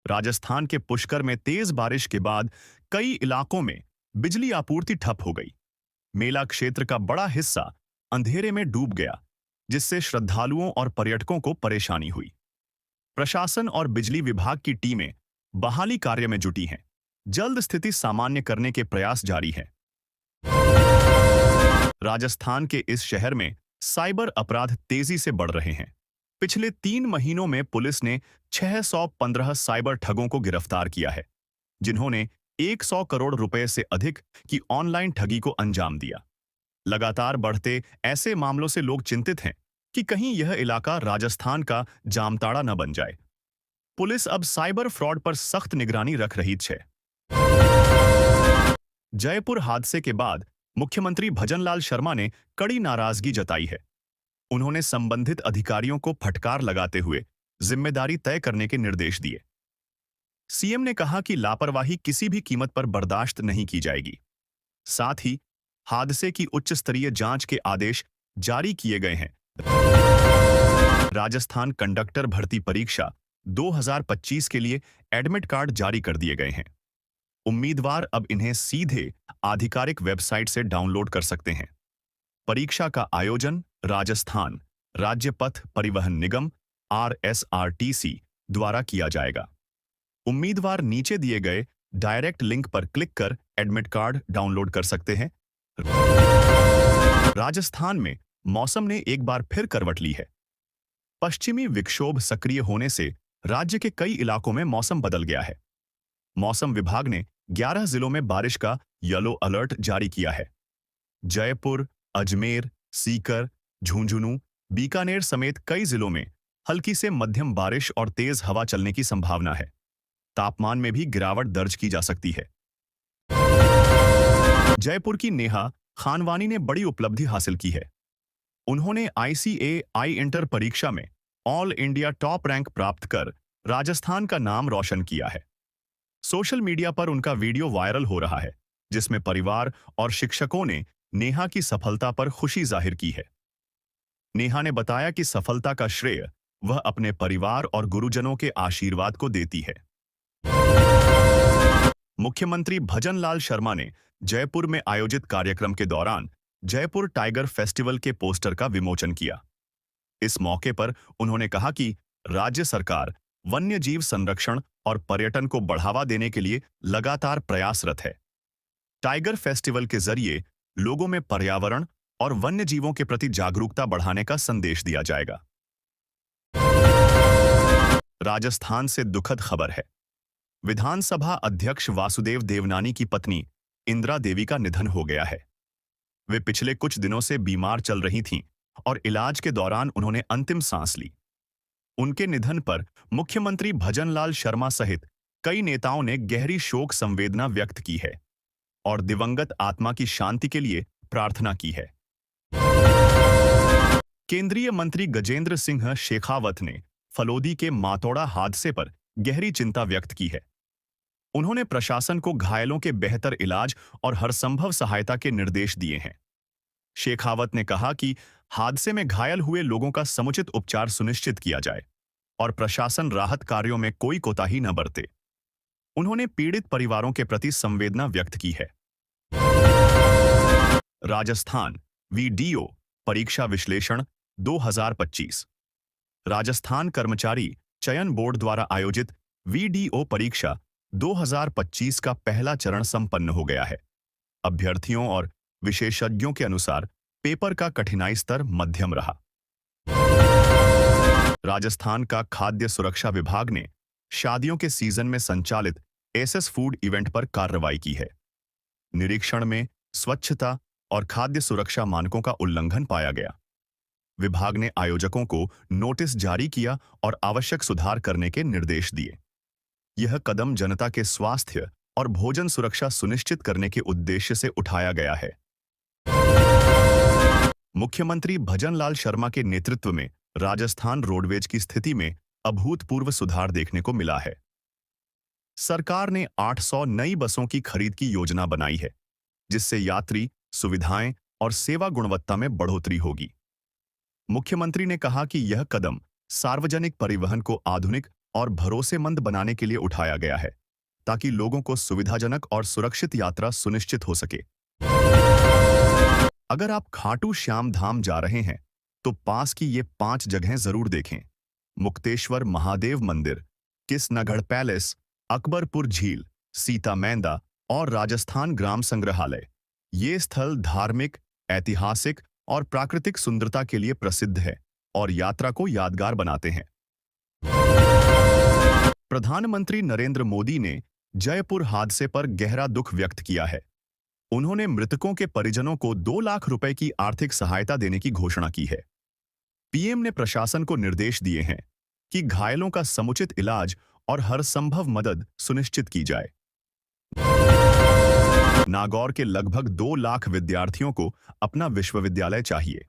राजस्थान के पुष्कर में तेज बारिश के बाद कई इलाकों में बिजली आपूर्ति ठप हो गई। मेला क्षेत्र का बड़ा हिस्सा अंधेरे में डूब गया, जिससे श्रद्धालुओं और पर्यटकों को परेशानी हुई। प्रशासन और बिजली विभाग की टीमें बहाली कार्य में जुटी हैं। जल्द स्थिति सामान्य करने के प्रयास जारी हैं। राजस्थान के इस शहर में साइबर अपराध तेजी से बढ़ रहे हैं। पिछले 3 महीनों में पुलिस ने 615 साइबर ठगों को गिरफ्तार किया है, जिन्होंने 100 करोड़ रुपए से अधिक की ऑनलाइन ठगी को अंजाम दिया। लगातार बढ़ते ऐसे मामलों से लोग चिंतित हैं कि कहीं यह इलाका राजस्थान का जामताड़ा न बन जाए। पुलिस अब साइबर फ्रॉड पर सख्त निगरानी रख रही है। जयपुर हादसे के बाद मुख्यमंत्री भजनलाल शर्मा ने कड़ी नाराजगी जताई है। उन्होंने संबंधित अधिकारियों को फटकार लगाते हुए जिम्मेदारी तय करने के निर्देश दिए। सीएम ने कहा कि लापरवाही किसी भी कीमत पर बर्दाश्त नहीं की जाएगी। साथ ही हादसे की उच्च स्तरीय जांच के आदेश जारी किए गए हैं। राजस्थान कंडक्टर भर्ती परीक्षा 2025 के लिए एडमिट कार्ड जारी कर दिए गए हैं। उम्मीदवार अब इन्हें सीधे आधिकारिक वेबसाइट से डाउनलोड कर सकते हैं। परीक्षा का आयोजन राजस्थान राज्य पथ परिवहन निगम RSRTC द्वारा किया जाएगा। उम्मीदवार नीचे दिए गए डायरेक्ट लिंक पर क्लिक कर एडमिट कार्ड डाउनलोड कर सकते हैं। राजस्थान में मौसम ने एक बार फिर करवट ली है। पश्चिमी विक्षोभ सक्रिय होने से राज्य के कई इलाकों में मौसम बदल गया है। मौसम विभाग ने 11 जिलों में बारिश का येलो अलर्ट जारी किया है। जयपुर, अजमेर, सीकर, झुंझुनू, बीकानेर समेत कई जिलों में हल्की से मध्यम बारिश और तेज हवा चलने की संभावना है। तापमान में भी गिरावट दर्ज की जा सकती है। जयपुर की नेहा खानवानी ने बड़ी उपलब्धि हासिल की है। उन्होंने ICAI इंटर परीक्षा में ऑल इंडिया टॉप रैंक प्राप्त कर राजस्थान का नाम रोशन किया है। सोशल मीडिया पर उनका वीडियो वायरल हो रहा है, जिसमें परिवार और शिक्षकों ने नेहा की सफलता पर खुशी जाहिर की है। नेहा ने बताया कि सफलता का श्रेय वह अपने परिवार और गुरुजनों के आशीर्वाद को देती है। मुख्यमंत्री भजनलाल शर्मा ने जयपुर में आयोजित कार्यक्रम के दौरान जयपुर टाइगर फेस्टिवल के पोस्टर का विमोचन किया। इस मौके पर उन्होंने कहा कि राज्य सरकार वन्य जीव संरक्षण और पर्यटन को बढ़ावा देने के लिए लगातार प्रयासरत है। टाइगर फेस्टिवल के जरिए लोगों में पर्यावरण और वन्य जीवों के प्रति जागरूकता बढ़ाने का संदेश दिया जाएगा। राजस्थान से दुखद खबर है। विधानसभा अध्यक्ष वासुदेव देवनानी की पत्नी इंदिरा देवी का निधन हो गया है। वे पिछले कुछ दिनों से बीमार चल रही थीं और इलाज के दौरान उन्होंने अंतिम सांस ली। उनके निधन पर मुख्यमंत्री भजनलाल शर्मा सहित कई नेताओं ने गहरी शोक संवेदना व्यक्त की है और दिवंगत आत्मा की शांति के लिए प्रार्थना की है। केंद्रीय मंत्री गजेंद्र सिंह शेखावत ने फलोदी के मातोड़ा हादसे पर गहरी चिंता व्यक्त की है। उन्होंने प्रशासन को घायलों के बेहतर इलाज और हरसंभव सहायता के निर्देश दिए हैं। शेखावत ने कहा कि हादसे में घायल हुए लोगों का समुचित उपचार सुनिश्चित किया जाए और प्रशासन राहत कार्यों में कोई कोताही न बरते। उन्होंने पीड़ित परिवारों के प्रति संवेदना व्यक्त की है। राजस्थान VDO परीक्षा विश्लेषण 2025। राजस्थान कर्मचारी चयन बोर्ड द्वारा आयोजित VDO परीक्षा 2025 का पहला चरण संपन्न हो गया है। अभ्यर्थियों और विशेषज्ञों के अनुसार पेपर का कठिनाई स्तर मध्यम रहा। राजस्थान का खाद्य सुरक्षा विभाग ने शादियों के सीजन में संचालित SS फूड इवेंट पर कार्रवाई की है। निरीक्षण में स्वच्छता और खाद्य सुरक्षा मानकों का उल्लंघन पाया गया। विभाग ने आयोजकों को नोटिस जारी किया और आवश्यक सुधार करने के निर्देश दिए। यह कदम जनता के स्वास्थ्य और भोजन सुरक्षा सुनिश्चित करने के उद्देश्य से उठाया गया है। मुख्यमंत्री भजनलाल शर्मा के नेतृत्व में राजस्थान रोडवेज की स्थिति में अभूतपूर्व सुधार देखने को मिला है। सरकार ने 800 नई बसों की खरीद की योजना बनाई है, जिससे यात्री सुविधाएं और सेवा गुणवत्ता में बढ़ोतरी होगी। मुख्यमंत्री ने कहा कि यह कदम सार्वजनिक परिवहन को आधुनिक और भरोसेमंद बनाने के लिए उठाया गया है, ताकि लोगों को सुविधाजनक और सुरक्षित यात्रा सुनिश्चित हो सके। अगर आप खाटू श्याम धाम जा रहे हैं, तो पास की ये 5 जगहें जरूर देखें। मुक्तेश्वर महादेव मंदिर, किसनगढ़ पैलेस, अकबरपुर झील, सीता मैंदा और राजस्थान ग्राम संग्रहालय। ये स्थल धार्मिक, ऐतिहासिक और प्राकृतिक सुंदरता के लिए प्रसिद्ध है और यात्रा को यादगार बनाते हैं। प्रधानमंत्री नरेंद्र मोदी ने जयपुर हादसे पर गहरा दुख व्यक्त किया है। उन्होंने मृतकों के परिजनों को 2 लाख रुपए की आर्थिक सहायता देने की घोषणा की है। पीएम ने प्रशासन को निर्देश दिए हैं कि घायलों का समुचित इलाज और हर संभव मदद सुनिश्चित की जाए। नागौर के लगभग 2 लाख विद्यार्थियों को अपना विश्वविद्यालय चाहिए।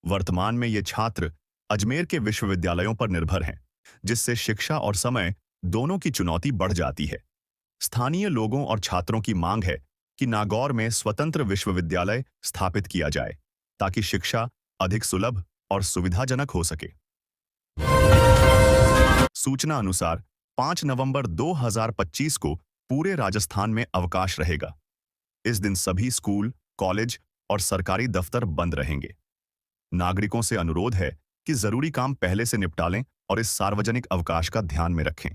वर्तमान में ये छात्र अजमेर के विश्वविद्यालयों पर निर्भर हैं, जिससे शिक्षा और समय दोनों की चुनौती बढ़ जाती है। स्थानीय लोगों और छात्रों की मांग है कि नागौर में स्वतंत्र विश्वविद्यालय स्थापित किया जाए, ताकि शिक्षा अधिक सुलभ और सुविधाजनक हो सके। सूचना अनुसार 5 नवंबर 2025 को पूरे राजस्थान में अवकाश रहेगा। इस दिन सभी स्कूल, कॉलेज और सरकारी दफ्तर बंद रहेंगे। नागरिकों से अनुरोध है कि जरूरी काम पहले से निपटा लें और इस सार्वजनिक अवकाश का ध्यान में रखें।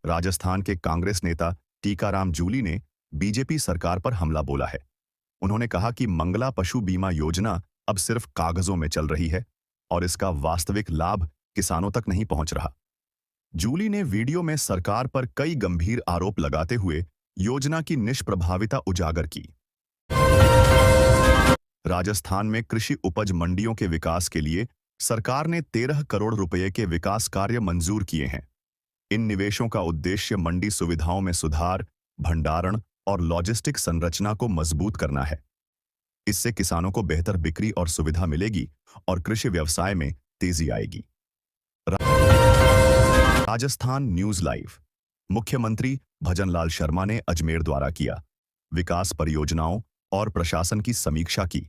राजस्थान के कांग्रेस नेता टीकाराम जूली ने बीजेपी सरकार पर हमला बोला है। उन्होंने कहा कि मंगला पशु बीमा योजना अब सिर्फ कागजों में चल रही है और इसका वास्तविक लाभ किसानों तक नहीं पहुंच रहा। जूली ने वीडियो में सरकार पर कई गंभीर आरोप लगाते हुए योजना की निष्प्रभाविता उजागर की। राजस्थान में कृषि उपज मंडियों के विकास के लिए सरकार ने 13 करोड़ रुपए के विकास कार्य मंजूर किए हैं। इन निवेशों का उद्देश्य मंडी सुविधाओं में सुधार, भंडारण और लॉजिस्टिक संरचना को मजबूत करना है। इससे किसानों को बेहतर बिक्री और सुविधा मिलेगी और कृषि व्यवसाय में तेजी आएगी। Rajasthan news live. मुख्यमंत्री भजनलाल शर्मा ने अजमेर द्वारा किया विकास परियोजनाओं और प्रशासन की समीक्षा की।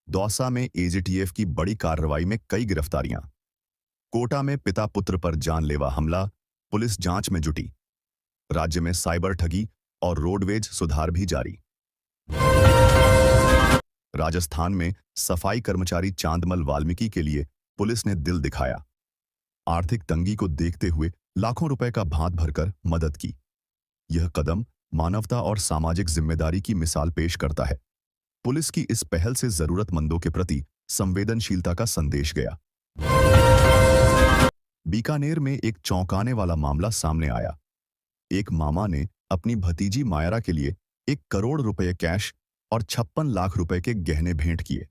दौसा में एजीटीएफ की बड़ी कार्रवाई में कई गिरफ्तारियां। कोटा में पिता पुत्र पर जानलेवा हमला, पुलिस जांच में जुटी। राज्य में साइबर ठगी और रोडवेज सुधार भी जारी। राजस्थान में सफाई कर्मचारी चांदमल वाल्मीकि के लिए पुलिस ने दिल दिखाया। आर्थिक तंगी को देखते हुए लाखों रुपए का भात भरकर मदद की। यह कदम मानवता और सामाजिक जिम्मेदारी की मिसाल पेश करता है। पुलिस की इस पहल से जरूरतमंदों के प्रति संवेदनशीलता का संदेश गया। बीकानेर में एक चौंकाने वाला मामला सामने आया। एक मामा ने अपनी भतीजी मायरा के लिए 1 करोड़ रुपए कैश और 56 लाख रुपए के गहने भेंट किए।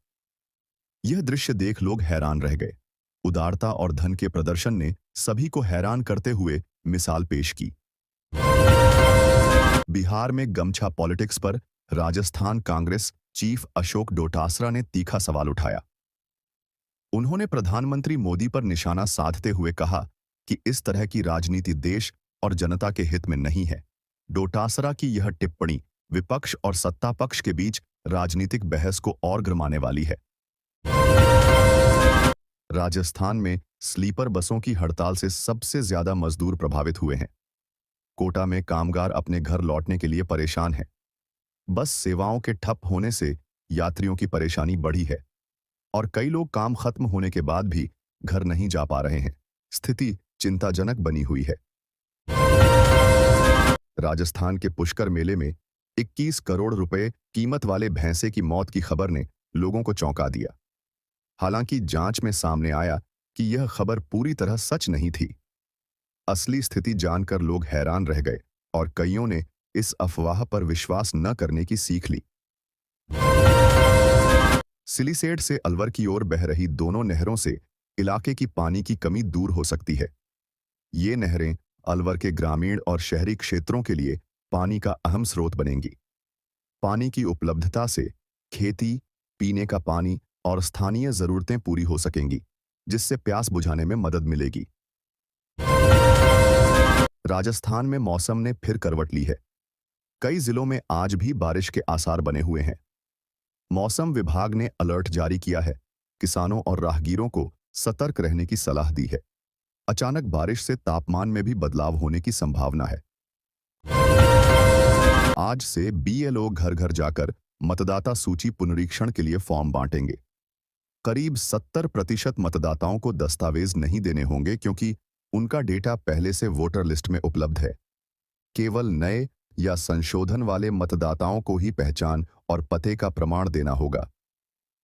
यह दृश्य देख लोग हैरान रह गए। उदारता और धन के प्रदर्शन ने सभी को हैरान करते हुए मिसाल पेश की। बिहार में गमछा पॉलिटिक्स पर राजस्थान कांग्रेस चीफ अशोक डोटासरा ने तीखा सवाल उठाया। उन्होंने प्रधानमंत्री मोदी पर निशाना साधते हुए कहा कि इस तरह की राजनीति देश और जनता के हित में नहीं है। डोटासरा की यह टिप्पणी विपक्ष और सत्ता पक्ष के बीच राजनीतिक बहस को और गरमाने वाली है। राजस्थान में स्लीपर बसों की हड़ताल से सबसे ज्यादा मजदूर प्रभावित हुए हैं। कोटा में कामगार अपने घर लौटने के लिए परेशान हैं। बस सेवाओं के ठप होने से यात्रियों की परेशानी बढ़ी है और कई लोग काम खत्म होने के बाद भी घर नहीं जा पा रहे हैं। स्थिति चिंताजनक बनी हुई है। राजस्थान के पुष्कर मेले में 21 करोड़ रुपए कीमत वाले भैंसे की मौत की खबर ने लोगों को चौंका दिया। हालांकि जांच में सामने आया कि यह खबर पूरी तरह सच नहीं थी। असली स्थिति जानकर लोग हैरान रह गए और कईयों ने इस अफवाह पर विश्वास न करने की सीख ली। सिलीसेड से अलवर की ओर बह रही दोनों नहरों से इलाके की पानी की कमी दूर हो सकती है। ये नहरें अलवर के ग्रामीण और शहरी क्षेत्रों के लिए पानी का अहम स्रोत बनेंगी। पानी की उपलब्धता से खेती, पीने का पानी और स्थानीय जरूरतें पूरी हो सकेंगी, जिससे प्यास बुझाने में मदद मिलेगी। राजस्थान में मौसम ने फिर करवट ली है। कई जिलों में आज भी बारिश के आसार बने हुए हैं। मौसम विभाग ने अलर्ट जारी किया है। किसानों और राहगीरों को सतर्क रहने की सलाह दी है। अचानक बारिश से तापमान में भी बदलाव होने की संभावना है। आज से बीएलओ घर घर जाकर मतदाता सूची पुनरीक्षण के लिए फॉर्म बांटेंगे। करीब 70% मतदाताओं को दस्तावेज नहीं देने होंगे क्योंकि उनका डेटा पहले से वोटर लिस्ट में उपलब्ध है। केवल नए या संशोधन वाले मतदाताओं को ही पहचान और पते का प्रमाण देना होगा।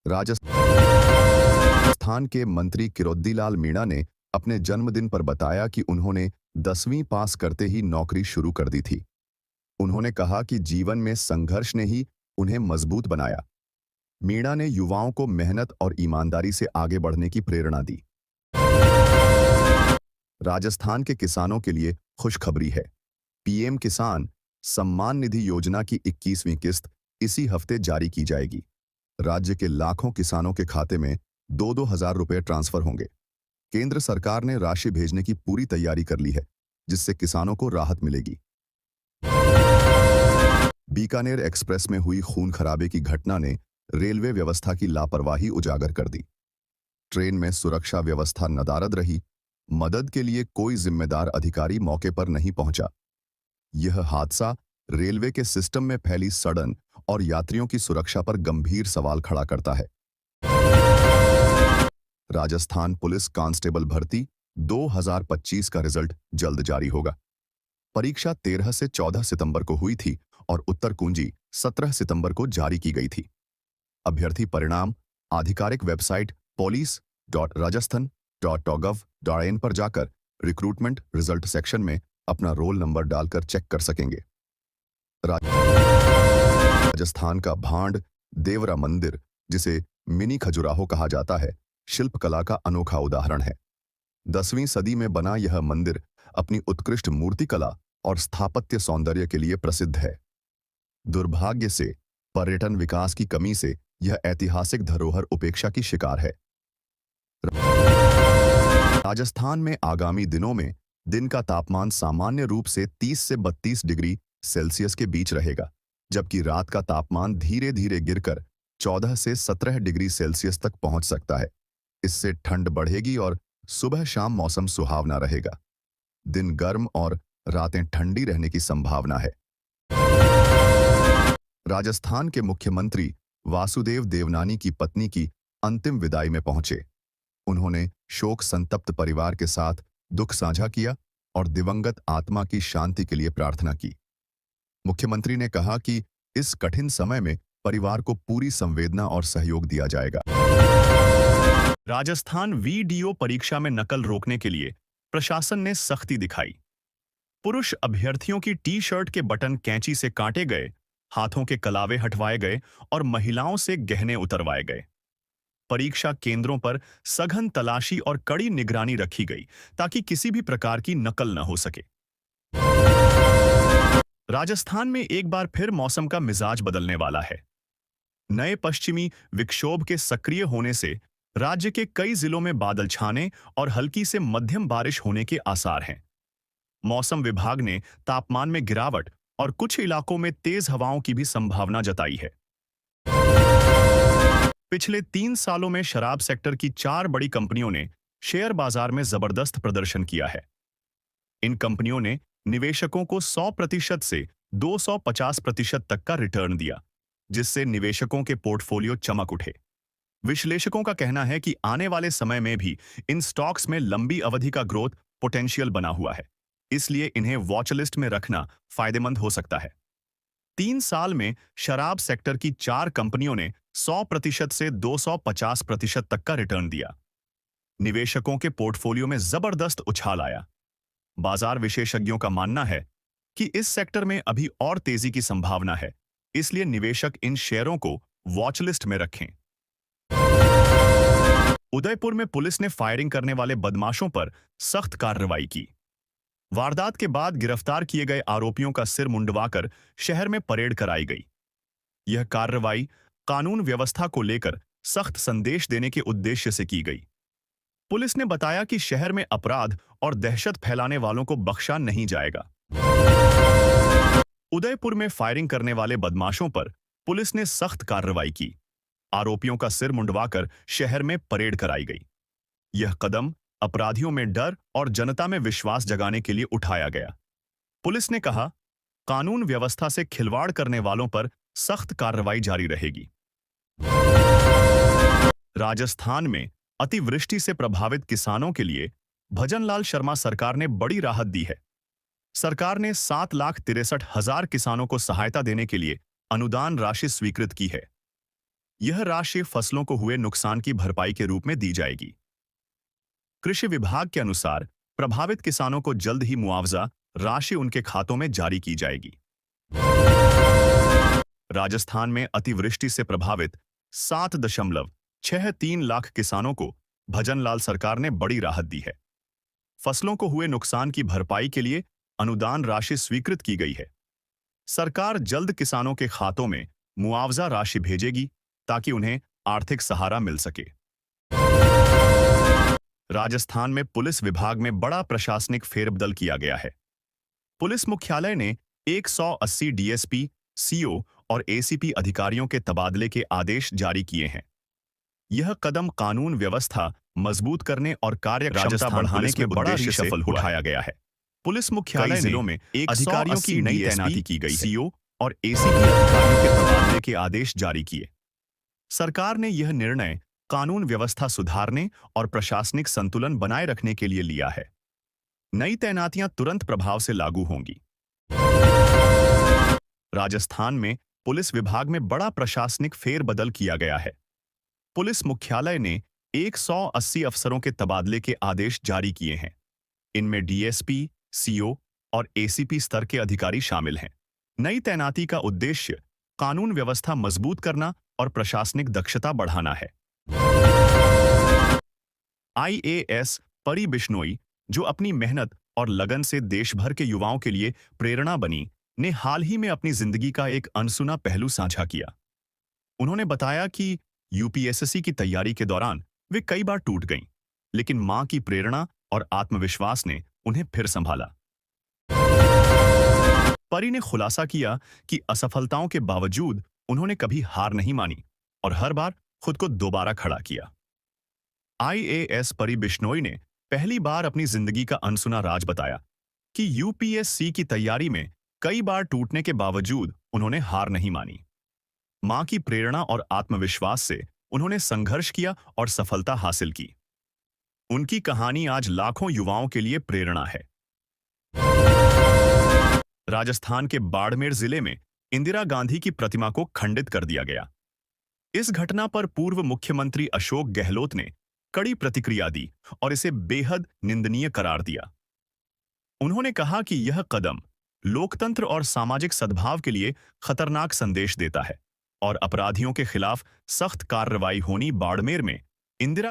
राजस्थान के मंत्री किरोड़ीलाल मीणा ने अपने जन्मदिन पर बताया कि उन्होंने 10वीं पास करते ही नौकरी शुरू कर दी थी। उन्होंने कहा कि जीवन में संघर्ष ने ही उन्हें मजबूत बनाया। मीणा ने युवाओं को मेहनत और ईमानदारी से आगे बढ़ने की प्रेरणा दी। राजस्थान के किसानों के लिए खुशखबरी है। पीएम किसान सम्मान निधि योजना की 21वीं किस्त इसी हफ्ते जारी की जाएगी। राज्य के लाखों किसानों के खाते में 2-2 हजार रुपए ट्रांसफर होंगे। केंद्र सरकार ने राशि भेजने की पूरी तैयारी कर ली है, जिससे किसानों को राहत मिलेगी। बीकानेर एक्सप्रेस में हुई खून खराबे की घटना ने रेलवे व्यवस्था की लापरवाही उजागर कर दी। ट्रेन में सुरक्षा व्यवस्था नदारद रही। मदद के लिए कोई जिम्मेदार अधिकारी मौके पर नहीं पहुंचा। यह हादसा रेलवे के सिस्टम में फैली सड़न और यात्रियों की सुरक्षा पर गंभीर सवाल खड़ा करता है। राजस्थान पुलिस कांस्टेबल भर्ती 2025 का रिजल्ट जल्द जारी होगा। परीक्षा 13 से 14 सितंबर को हुई थी और उत्तर कुंजी 17 सितंबर को जारी की गई थी। अभ्यर्थी परिणाम आधिकारिक वेबसाइट police.rajasthan.gov.in पर जाकर रिक्रूटमेंट रिजल्ट सेक्शन में अपना रोल नंबर डालकर चेक कर सकेंगे। राजस्थान का भांड देवरा मंदिर, जिसे मिनी खजुराहो कहा जाता है, शिल्पकला का अनोखा उदाहरण है। 10वीं सदी में बना यह मंदिर अपनी उत्कृष्ट मूर्तिकला और स्थापत्य सौंदर्य के लिए प्रसिद्ध है। दुर्भाग्य से पर्यटन विकास की कमी से यह ऐतिहासिक धरोहर उपेक्षा की शिकार है। राजस्थान में आगामी दिनों में दिन का तापमान सामान्य रूप से 30 से 32 डिग्री सेल्सियस के बीच रहेगा, जबकि रात का तापमान धीरे धीरे गिरकर 14 से 17 डिग्री सेल्सियस तक पहुंच सकता है। इससे ठंड बढ़ेगी और सुबह शाम मौसम सुहावना रहेगा। दिन गर्म और रातें ठंडी रहने की संभावना है। राजस्थान के मुख्यमंत्री वासुदेव देवनानी की पत्नी की अंतिम विदाई में पहुंचे। उन्होंने शोक संतप्त परिवार के साथ दुख साझा किया और दिवंगत आत्मा की शांति के लिए प्रार्थना की। मुख्यमंत्री ने कहा कि इस कठिन समय में परिवार को पूरी संवेदना और सहयोग दिया जाएगा। राजस्थान वीडियो परीक्षा में नकल रोकने के लिए प्रशासन ने सख्ती दिखाई। पुरुष अभ्यर्थियों की टी-शर्ट के बटन कैंची से काटे गए, हाथों के कलावे हटवाए गए और महिलाओं से गहने उतरवाए गए। परीक्षा केंद्रों पर सघन तलाशी और कड़ी निगरानी रखी गई ताकि किसी भी प्रकार की नकल न हो सके। राजस्थान में एक बार फिर मौसम का मिजाज बदलने वाला है। नए पश्चिमी विक्षोभ के सक्रिय होने से राज्य के कई जिलों में बादल छाने और हल्की से मध्यम बारिश होने के आसार हैं। मौसम विभाग ने तापमान में गिरावट और कुछ इलाकों में तेज हवाओं की भी संभावना जताई है। पिछले 3 सालों में शराब सेक्टर की 4 बड़ी कंपनियों ने शेयर बाजार में जबरदस्त प्रदर्शन किया है। इन कंपनियों ने निवेशकों को 100% से 250% तक का रिटर्न दिया, जिससे निवेशकों के पोर्टफोलियो चमक उठे। विश्लेषकों का कहना है कि आने वाले समय में भी इन स्टॉक्स में लंबी अवधि का ग्रोथ पोटेंशियल बना हुआ है, इसलिए इन्हें वॉच लिस्ट में रखना फायदेमंद हो सकता है। 3 साल में शराब सेक्टर की 4 कंपनियों ने 100% से 250% तक का रिटर्न दिया। निवेशकों के पोर्टफोलियो में जबरदस्त उछाल आया। बाजार विशेषज्ञों का मानना है कि इस सेक्टर में अभी और तेजी की संभावना है, इसलिए निवेशक इन शेयरों को वॉच लिस्ट में रखें। उदयपुर में पुलिस ने फायरिंग करने वाले बदमाशों पर सख्त कार्रवाई की। वारदात के बाद गिरफ्तार किए गए आरोपियों का सिर मुंडवाकर शहर में परेड कराई गई। यह कार्रवाई कानून व्यवस्था को लेकर सख्त संदेश देने के उद्देश्य से की गई। पुलिस ने बताया कि शहर में अपराध और दहशत फैलाने वालों को बख्शा नहीं जाएगा। उदयपुर में फायरिंग करने वाले बदमाशों पर पुलिस ने सख्त कार्रवाई की। आरोपियों का सिर मुंडवाकर शहर में परेड कराई गई। यह कदम अपराधियों में डर और जनता में विश्वास जगाने के लिए उठाया गया। पुलिस ने कहा, कानून व्यवस्था से खिलवाड़ करने वालों पर सख्त कार्रवाई जारी रहेगी। राजस्थान में अतिवृष्टि से प्रभावित किसानों के लिए भजनलाल शर्मा सरकार ने बड़ी राहत दी है। सरकार ने 7,63,000 किसानों को सहायता देने के लिए अनुदान राशि स्वीकृत की है। यह राशि फसलों को हुए नुकसान की भरपाई के रूप में दी जाएगी। कृषि विभाग के अनुसार प्रभावित किसानों को जल्द ही मुआवजा राशि उनके खातों में जारी की जाएगी। राजस्थान में अतिवृष्टि से प्रभावित 7.63 लाख किसानों को भजनलाल सरकार ने बड़ी राहत दी है। फसलों को हुए नुकसान की भरपाई के लिए अनुदान राशि स्वीकृत की गई है। सरकार जल्द किसानों के खातों में मुआवजा राशि भेजेगी ताकि उन्हें आर्थिक सहारा मिल सके। राजस्थान में पुलिस विभाग में बड़ा प्रशासनिक फेरबदल किया गया है। पुलिस मुख्यालय ने 180 डीएसपी, सीओ और एसीपी अधिकारियों के तबादले के आदेश जारी किए हैं। यह कदम कानून व्यवस्था मजबूत करने और कार्यक्षमता बढ़ाने के बड़ा सफल उठाया गया है। पुलिस मुख्यालय जिलों में अधिकारियों की नई तैनाती की गई, सीओ और एसीपी अधिकारियों के तबादले के आदेश जारी किए। सरकार ने यह निर्णय कानून व्यवस्था सुधारने और प्रशासनिक संतुलन बनाए रखने के लिए लिया है। नई तैनातियां तुरंत प्रभाव से लागू होंगी। राजस्थान में पुलिस विभाग में बड़ा प्रशासनिक फेरबदल किया गया है। पुलिस मुख्यालय ने 180 अफसरों के तबादले के आदेश जारी किए हैं। इनमें डीएसपी, सीओ और एसीपी स्तर के अधिकारी शामिल हैं। नई तैनाती का उद्देश्य कानून व्यवस्था मजबूत करना और प्रशासनिक दक्षता बढ़ाना है। आईएएस परी बिश्नोई, जो अपनी मेहनत और लगन से देश भर के युवाओं के लिए प्रेरणा बनी, ने हाल ही में अपनी जिंदगी का एक अनसुना पहलू साझा किया। उन्होंने बताया कि यूपीएससी की तैयारी के दौरान वे कई बार टूट गईं, लेकिन मां की प्रेरणा और आत्मविश्वास ने उन्हें फिर संभाला। परी ने खुलासा किया कि असफलताओं के बावजूद उन्होंने कभी हार नहीं मानी और हर बार खुद को दोबारा खड़ा किया। आईएएस परी बिश्नोई ने पहली बार अपनी जिंदगी का अनसुना राज बताया कि यूपीएससी की तैयारी में कई बार टूटने के बावजूद उन्होंने हार नहीं मानी। मां की प्रेरणा और आत्मविश्वास से उन्होंने संघर्ष किया और सफलता हासिल की। उनकी कहानी आज लाखों युवाओं के लिए प्रेरणा है। राजस्थान के बाड़मेर जिले में इंदिरा गांधी की प्रतिमा को खंडित कर दिया गया। इस घटना पर पूर्व मुख्यमंत्री अशोक गहलोत ने कड़ी प्रतिक्रिया दी और इसे बेहद निंदनीय करार दिया। उन्होंने कहा कि यह कदम लोकतंत्र और सामाजिक सद्भाव के लिए खतरनाक संदेश देता है और अपराधियों के खिलाफ सख्त कार्रवाई होनी। बाड़मेर में इंदिरा